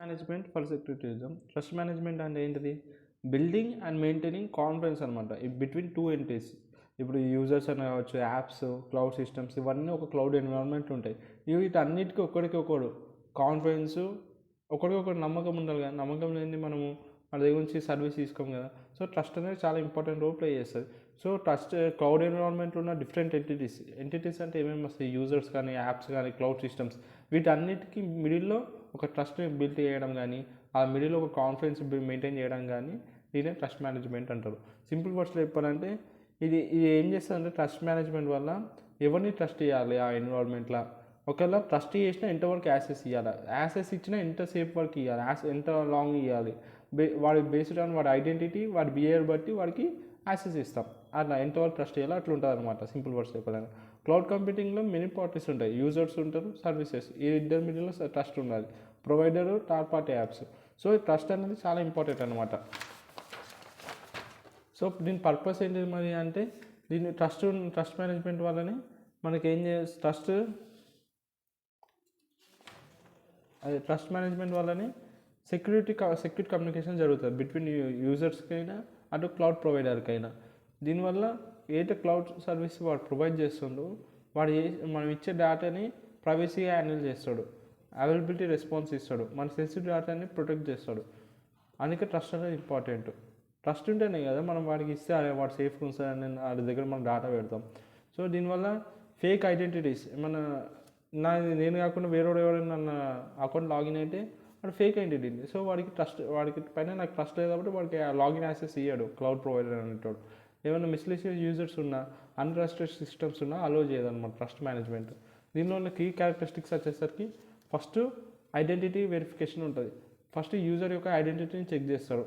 Management for సెక్యూరిటిజం. Trust management అంటే ఏంటిది? బిల్డింగ్ అండ్ మెయింటైనింగ్ కాన్ఫిడెన్స్ అనమాట బిట్వీన్ టూ ఎంటిటీస్. ఇప్పుడు యూజర్స్ అని కావచ్చు, యాప్స్, క్లౌడ్ సిస్టమ్స్, ఇవన్నీ ఒక క్లౌడ్ ఎన్విరాన్మెంట్ ఉంటాయి. వీటన్నిటికీ ఒకరికొకడు కాన్ఫిడెన్స్, ఒకరికొకరు నమ్మకం ఉండాలి కదా. నమ్మకం లేని మనము వాళ్ళ దగ్గర నుంచి సర్వీస్ తీసుకోం కదా. సో ట్రస్ట్ అనేది చాలా ఇంపార్టెంట్ రోల్ ప్లే చేస్తుంది. సో ట్రస్ట్ క్లౌడ్ ఎన్విరాన్మెంట్ ఉన్న డిఫరెంట్ ఎంటిటీస్ అంటే ఏమేమి వస్తాయి? యూజర్స్ కానీ, యాప్స్ కానీ, క్లౌడ్ సిస్టమ్స్, వీటన్నిటికీ మిడిల్లో ఒక ట్రస్ట్ని బిల్డ్ చేయడం కానీ, ఆ మిడిల్లో ఒక కాన్ఫిడెన్స్ మెయింటైన్ చేయడం కానీ దీనే ట్రస్ట్ మేనేజ్మెంట్ అంటారు. సింపుల్ వర్డ్స్లో చెప్పాలంటే ఇది ఏం చేస్తుందంటే, ట్రస్ట్ మేనేజ్మెంట్ వల్ల ఎవరిని ట్రస్ట్ చేయాలి ఆ ఎన్విరాన్మెంట్లో, ఒకవేళ ట్రస్ట్ చేసినా ఎంతవరకు యాక్సెస్ ఇవ్వాలి, యాక్సెస్ ఇచ్చినా ఎంతసేపు వరకు ఇవ్వాలి, ఎంత లాంగ్ ఇవ్వాలి, వాడి బేస్డ్ ఆన్ వాడి ఐడెంటిటీ, వాడి బిహేవియర్ బట్టి వాడికి యాక్సెస్ ఇస్తాం. అట్లా ఎంతవరకు ట్రస్ట్ చేయాలో అట్లా ఉంటుంది అనమాట. సింపుల్ వర్డ్స్ చెప్పాలని, క్లౌడ్ కంప్యూటింగ్లో మెనీ పార్టీస్ ఉంటాయి. యూజర్స్ ఉంటారు, సర్వీసెస్, ఈ ఇద్దరి మిడిల్లో ట్రస్ట్ ఉండాలి. Provider, third party apps. So trust అనేది చాలా ఇంపార్టెంట్ అనమాట. సో దీని పర్పస్ ఏంటి మరి అంటే, దీన్ని ట్రస్ట్ మేనేజ్మెంట్ వల్లనే మనకి ఏం ట్రస్ట్ మేనేజ్మెంట్ వల్లనే సెక్యూరిటీ కమ్యూనికేషన్ జరుగుతుంది బిట్వీన్ యూజర్స్కైనా అటు క్లౌడ్ ప్రొవైడర్కైనా. దీనివల్ల ఏదైతే క్లౌడ్ సర్వీస్ వాడు ప్రొవైడ్ చేస్తుండో, వాడు మనం ఇచ్చే డేటాని ప్రైవసీగా హ్యాండిల్ చేస్తాడు, అవైలబిలిటీ రెస్పాన్స్ ఇస్తాడు, మన సెన్సిటివ్ డేటాని ప్రొటెక్ట్ చేస్తాడు. అందుకే ట్రస్ట్ అనేది ఇంపార్టెంట్. ట్రస్ట్ ఉంటేనే కదా మనం వాడికి ఇస్తే వాడు సేఫ్గా ఉంటుందని వాడి దగ్గర మనం డేటా పెడతాం. సో దీనివల్ల ఫేక్ ఐడెంటిటీస్, నేను కాకుండా వేరే ఎవరైనా నా అకౌంట్ లాగిన్ అయితే వాడు ఫేక్ ఐడెంటిటీ. సో వాడికి పైన నాకు ట్రస్ట్ లేదు కాబట్టి వాడికి లాగిన్ యాక్సెస్ ఇయ్యాడు క్లౌడ్ ప్రొవైడర్ అనేటోడు. ఏమైనా మిస్లీషియస్ యూజర్స్ ఉన్నా, అన్ట్రస్టెడ్ సిస్టమ్స్ ఉన్నా అలో చేయదన్నమాట ట్రస్ట్ మేనేజ్మెంట్. దీనిలో ఉన్న కీ క్యారెక్టరిస్టిక్స్ వచ్చేసరికి, ఫస్ట్ ఐడెంటిటీ వెరిఫికేషన్ ఉంటుంది. ఫస్ట్ యూజర్ యొక్క ఐడెంటిటీని చెక్ చేస్తారు.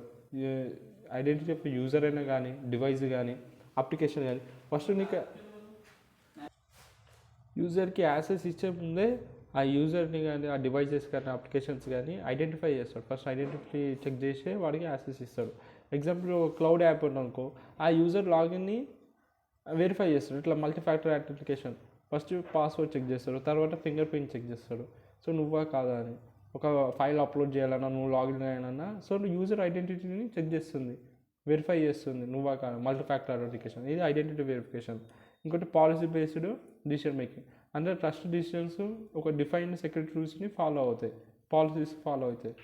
ఐడెంటిటీ ఆఫ్ యూజర్ అయినా కానీ, డివైస్ కానీ, అప్లికేషన్ కానీ, ఫస్ట్ నీకు యూజర్కి యాక్సెస్ ఇచ్చే ముందే ఆ యూజర్ని కానీ, ఆ డివైజెస్ కానీ, అప్లికేషన్స్ కానీ ఐడెంటిఫై చేస్తాడు. ఫస్ట్ ఐడెంటిటీ చెక్ చేసే వాడికి యాక్సెస్ ఇస్తాడు. ఎగ్జాంపుల్ క్లౌడ్ యాప్ ఉందనుకో, ఆ యూజర్ లాగిన్ని వెరిఫై చేస్తాడు. ఇట్లా multi factor authentication, first password check చేస్తాడు, తర్వాత ఫింగర్ ప్రింట్ చెక్ చేస్తాడు. సో నువ్వా కాదా అని, ఒక ఫైల్ అప్లోడ్ చేయాలన్నా, నువ్వు లాగిన్ అయ్యానన్నా, సో యూజర్ ఐడెంటిటీని చెక్ చేస్తుంది, వెరిఫై చేస్తుంది నువ్వా కాదా. మల్టీ ఫ్యాక్టర్ అథెంటికేషన్, ఇది ఐడెంటిటీ వెరిఫికేషన్. ఇంకోటి పాలసీ బేస్డ్ డిసిషన్ మేకింగ్, అంటే ట్రస్ట్ డిసిషన్స్ ఒక డిఫైన్డ్ సెక్యూరిటీ రూల్స్ని ఫాలో అవుతాయి, పాలసీస్ ఫాలో అవుతాయి.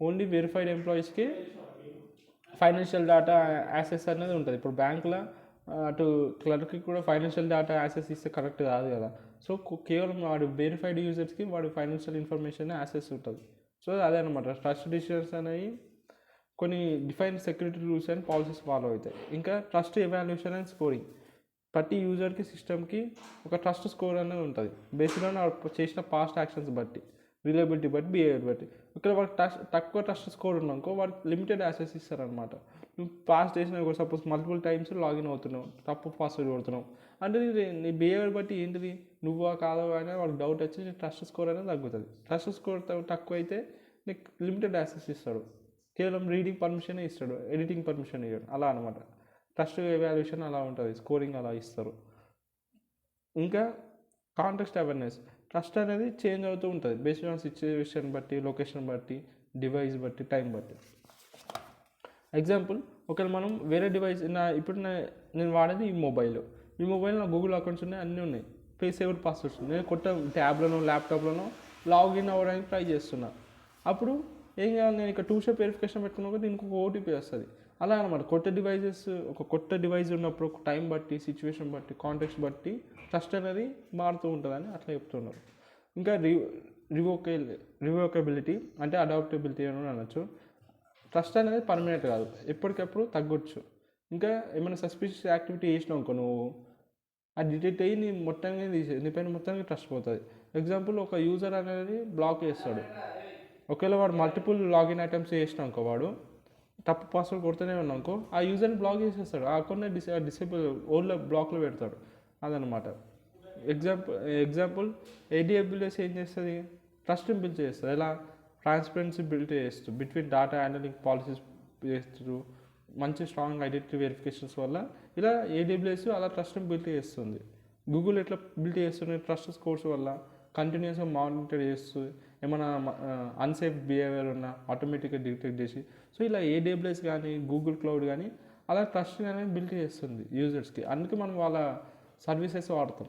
ఓన్లీ వెరిఫైడ్ ఎంప్లాయీస్కి ఫైనాన్షియల్ డేటా యాక్సెస్ అనేది ఉంటుంది. ఇప్పుడు బ్యాంకులో అటు క్లర్క్కి కూడా ఫైనాన్షియల్ డేటా యాక్సెస్ ఇస్తే కరెక్ట్ కాదు కదా. సో కేవలం వాడు వెరిఫైడ్ యూజర్స్కి వాడి ఫైనాన్షియల్ ఇన్ఫర్మేషన్ యాక్సెస్ ఉంటుంది. సో అదే అనమాట, ట్రస్ట్ డిసిషన్స్ అనేవి కొన్ని defined security rules and policies follow అవుతాయి. ఇంకా ట్రస్ట్ ఎవాల్యుయేషన్ అండ్ స్కోరింగ్, ప్రతి యూజర్కి, సిస్టమ్కి ఒక ట్రస్ట్ స్కోర్ అనేది ఉంటుంది బేస్డ్ ఆన్ చేసిన పాస్ట్ యాక్షన్స్ బట్టి, రిలయబిలిటీ బట్టి, బిహేవియర్ బట్టి. ఇక్కడ వాడికి తక్కువ ట్రస్ట్ స్కోర్ ఉన్నాకో వాడికి లిమిటెడ్ యాక్సెస్ ఇస్తారనమాట. నువ్వు పాస్ చేసిన సపోజ్ మల్టిపుల్ టైమ్స్ లాగిన్ అవుతున్నావు, తప్పు పాస్వర్డ్ కొడుతున్నావు అంటే నీ బిహేవియర్ బట్టి ఏంటిది, నువ్వా కాదో అనేది వాళ్ళకి డౌట్ వచ్చి నీ ట్రస్ట్ స్కోర్ అనేది తగ్గుతుంది. ట్రస్ట్ స్కోర్ తక్కువ అయితే నీకు లిమిటెడ్ యాక్సెస్ ఇస్తాడు, కేవలం రీడింగ్ పర్మిషనే ఇస్తాడు, ఎడిటింగ్ పర్మిషన్ ఇవ్వడు, అలా అనమాట. ట్రస్ట్ ఎవాల్యుయేషన్ అలా ఉంటుంది, స్కోరింగ్ అలా ఇస్తారు. ఇంకా కాంటెక్స్ట్ అవేర్నెస్, ట్రస్ట్ అనేది చేంజ్ అవుతూ ఉంటుంది బేస్డ్ ఆన్ సిచ్యువేషన్ బట్టి, లొకేషన్ బట్టి, డివైస్ బట్టి, టైం బట్టి. ఎగ్జాంపుల్, ఒకవేళ మనం వేరే డివైస్, ఇప్పుడు నేను వాడేది ఈ మొబైల్ నా గూగుల్ అకౌంట్స్ ఉన్నాయి, అన్నీ ఉన్నాయి, సేవ్డ్ పాస్వర్డ్స్. నేను కొత్త ట్యాబ్లోనో ల్యాప్టాప్లోనో లాగిన్ అవ్వడానికి ట్రై చేస్తున్నా. అప్పుడు ఏం చేయాలి, నేను ఇక్కడ 2 స్టెప్ వెరిఫికేషన్ పెట్టుకున్నా, దీనికి ఒక ఓటీపీ వస్తుంది. అలా అనమాట, కొత్త డివైస్ ఉన్నప్పుడు టైం బట్టి, సిచ్యువేషన్ బట్టి, కాంటెక్స్ట్ బట్టి ట్రస్ట్ అనేది మారుతూ ఉంటుందని అట్లా చెప్తున్నారు. ఇంకా రివోకబిలిటీ అంటే అడాప్టబిలిటీ అని అనొచ్చు. ట్రస్ట్ అనేది పర్మనెంట్ కాదు, ఎప్పటికప్పుడు తగ్గొచ్చు. ఇంకా ఏమైనా సస్పిషియస్ యాక్టివిటీ చేసినావు అనుకో నువ్వు, అది డిటెక్ట్ అయ్యి నీ పైన మొత్తానికి ట్రస్ట్ పోతుంది. ఎగ్జాంపుల్, ఒక యూజర్ అనేది బ్లాక్ చేస్తాడు, ఒకవేళ వాడు మల్టిపుల్ లాగిన్ ఐటమ్స్ చేసినా అనుకో, వాడు తప్పు పాస్వర్డ్ కొడుతూనే ఉన్నానుకో, ఆ యూజర్ని బ్లాక్ చేసేస్తాడు, ఆ అకౌంట్ని డిసేబుల్ ఓల్డ్ బ్లాక్లో పెడతాడు. అదనమాట. ఎగ్జాంపుల్ AWS ఏం చేస్తుంది, ట్రస్ట్ని బిల్డ్ చేస్తుంది. ఎలా, ట్రాన్స్పరెన్సీ బిల్డ్ చేస్తూ, బిట్వీన్ డేటా హ్యాండ్లింగ్ పాలసీస్ చేస్తూ, మంచి స్ట్రాంగ్ ఐడెంటిటీ వెరిఫికేషన్స్ వల్ల ఇలా AWS అలా ట్రస్ట్ని బిల్డ్ చేస్తుంది. గూగుల్ ఎట్లా బిల్డ్ చేస్తుంది, ట్రస్ట్ స్కోర్స్ వల్ల కంటిన్యూస్గా మానిటర్ చేస్తూ ఏమైనా అన్సేఫ్ బిహేవియర్ ఉన్నా ఆటోమేటిక్గా డిటెక్ట్ చేసి, సో ఇలా ఏడబ్ల్యూఎస్ కానీ గూగుల్ క్లౌడ్ కానీ అలా ట్రస్ట్ అనేది బిల్డ్ చేస్తుంది యూజర్స్కి. అందుకే మనం వాళ్ళ సర్వీసెస్ వాడతాం.